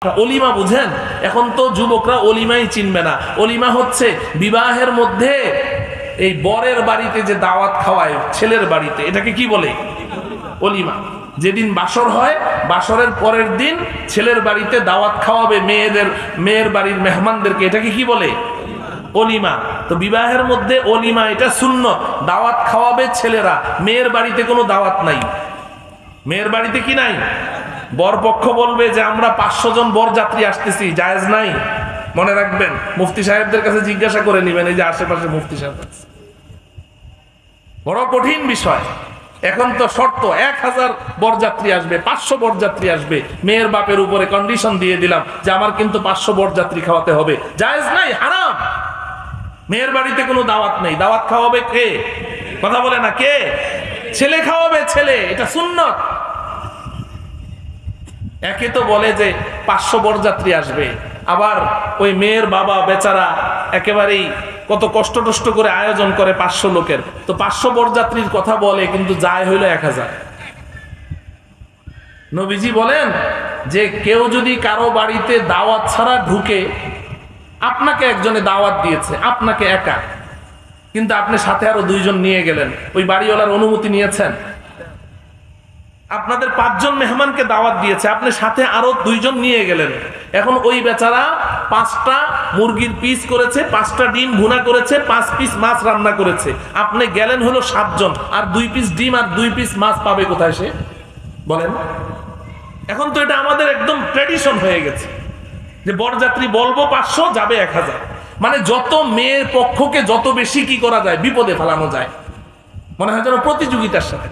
অলিমা বুঝেন? এখন তো যুবকরা অলিমাই চিনবে না। অলিমা হচ্ছে বিবাহের মধ্যে এই বরের বাড়িতে যে দাওয়াত খাওয়ায় ছেলের বাড়িতে, এটাকে কি বলে? অলিমা। যেদিন বাসর হয়, বাসরের পরের দিন ছেলের বাড়িতে দাওয়াত খাওয়াবে মেয়ের বাড়ির মেহমানদেরকে, এটাকে কি বলে? অলিমা। তো বিবাহের মধ্যে অলিমা, এটা সুন্নত। দাওয়াত খাওয়াবে ছেলেরা, মেয়ের বাড়িতে কোনো দাওয়াত নাই। মেয়ের বাড়িতে কি নাই? বরপক্ষ বলবে যে আমরা 500 জন বরযাত্রী আসতেছি, জায়েজ নাই। মনে রাখবেন, মুফতি সাহেবদের কাছে জিজ্ঞাসা করে নেবেন, এই যে আশেপাশে মুফতি সাহেব আছে। বড় কঠিন বিষয়। এখন তো শর্ত 1000 বরযাত্রী আসবে, 500 বরযাত্রী আসবে। মেয়ের বাপের উপরে কন্ডিশন দিয়ে দিলাম যে আমার কিন্তু 500 বরযাত্রী খাওয়াতে হবে। জায়েজ নাই, হারাম। মেয়ের বাড়িতে কোনো দাওয়াত নেই। দাওয়াত খাওয়াবে কে? কথা বলে না, কে? ছেলে খাওয়াবে, ছেলে। এটা সুন্নত। একে তো বলে যে 500 বরযাত্রী আসবে, আবার ওই মেয়ের বাবা বেচারা একেবারেই কত কষ্ট করে আয়োজন করে 500 লোকের। তো 500 বরযাত্রীর কথা বলে, কিন্তু যায় হইল 1000। নবীজি বলেন যে কেউ যদি কারো বাড়িতে দাওয়াত ছাড়া ঢুকে, আপনাকে একজনে দাওয়াত দিয়েছে, আপনাকে একা, কিন্তু আপনি সাথে আরো 2 জন নিয়ে গেলেন, ওই বাড়িওয়ালার অনুমতি নিয়েছেন? আপনাদের 5 জন মেহমানকে দাওয়াত দিয়েছে, আপনি সাথে আরো 2 জন নিয়ে গেলেন। এখন ওই বেচারা 5টা মুরগির পিস করেছে, 5টা ডিম ভুনা করেছে, 5 পিস মাছ রান্না করেছে। আপনি গেলেন হলো 7 জন, আর 2 পিস ডিম আর 2 পিস মাছ পাবে কোথায় সে? বলেন। এখন তো এটা আমাদের একদম ট্র্যাডিশন হয়ে গেছে যে বরযাত্রী বলবো 500, যাবে 1000। মানে যত মেয়ের পক্ষকে যত বেশি কি করা যায়, বিপদে ফেলানো যায়, মনে হয় যেন প্রতিযোগিতার সাথে।